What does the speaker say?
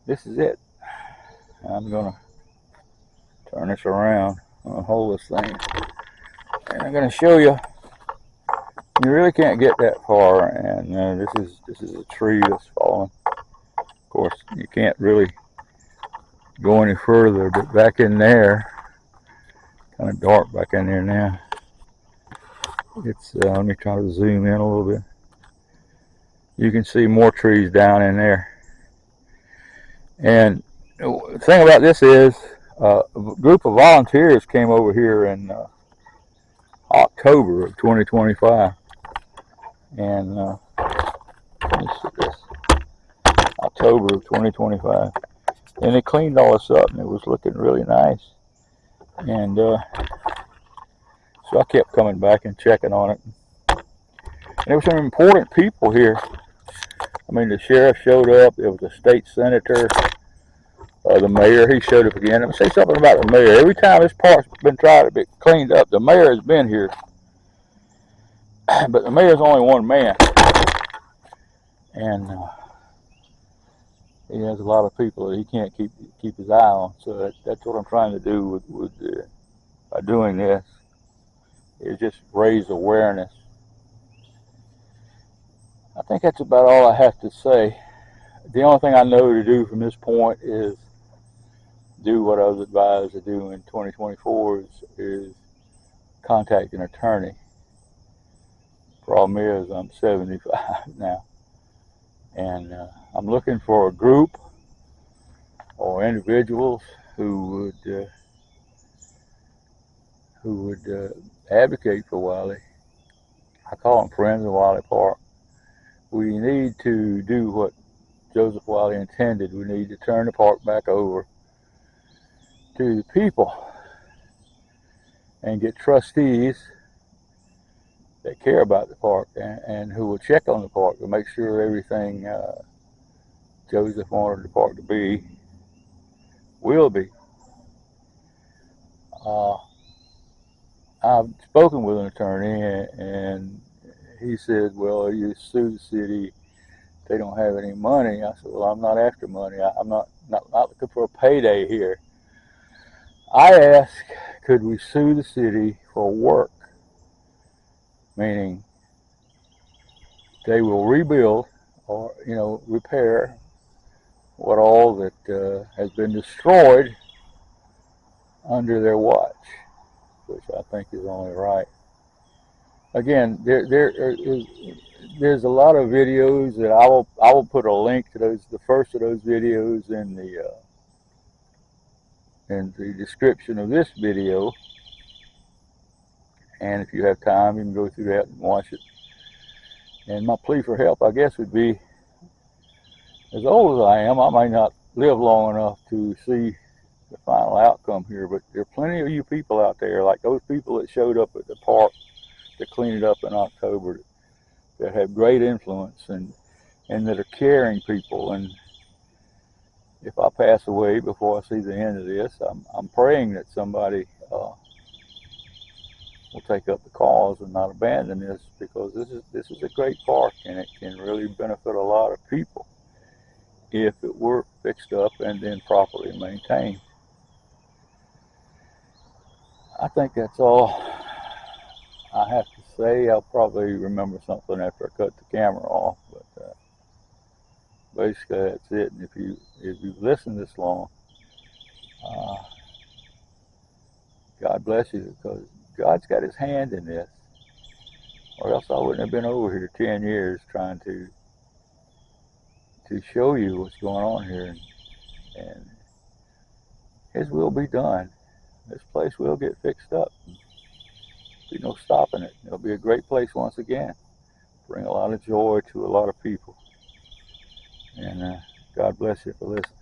this is it. I'm gonna turn this around. I'm gonna hold this thing, and I'm gonna show you. You really can't get that far, and this is a tree that's fallen. Of course, you can't really go any further, but back in there, kind of dark back in there now. It's let me try to zoom in a little bit. You can see more trees down in there. And the thing about this is, a group of volunteers came over here in October of 2025, and let me see this, October of 2025, and they cleaned all this up, and it was looking really nice. And so I kept coming back and checking on it. And there were some important people here. I mean, the sheriff showed up. There was a state senator. The mayor, he showed up again. Let me say something about the mayor. Every time this park's been tried to be cleaned up, the mayor has been here. But the mayor's only one man. And he has a lot of people that he can't keep his eye on. So that's what I'm trying to do by doing this, is just raise awareness. I think that's about all I have to say. The only thing I know to do from this point is do what I was advised to do in 2024 is contact an attorney. Problem is, I'm 75 now, and I'm looking for a group or individuals who would advocate for Wylie. I call them friends of Wylie Park. We need to do what Joseph Wylie intended. We need to turn the park back over to the people and get trustees that care about the park and who will check on the park to make sure everything Joseph wanted the park to be will be. I've spoken with an attorney, and he said, well, you sue the city, they don't have any money. I said, well, I'm not after money. I'm not looking for a payday here. I asked, could we sue the city for work? Meaning they will rebuild or, repair what all that has been destroyed under their watch, which I think is only right. Again, there's a lot of videos that I will put a link to those, the first of those videos in the description of this video. And if you have time, you can go through that and watch it. And my plea for help, I guess, would be, as old as I am, I may not live long enough to see the final outcome here, but there are plenty of you people out there, like those people that showed up at the park to clean it up in October, that have great influence and that are caring people. And if I pass away before I see the end of this, I'm praying that somebody will take up the cause and not abandon this, because this is a great park, and it can really benefit a lot of people if it were fixed up and then properly maintained. I think that's all I have to say. I'll probably remember something after I cut the camera off, but basically that's it. And if you've listened this long, God bless you, because God's got his hand in this, or else I wouldn't have been over here 10 years trying to show you what's going on here, and his will be done. This place will get fixed up. There'll be no stopping it. It'll be a great place once again. Bring a lot of joy to a lot of people. And God bless you for listening.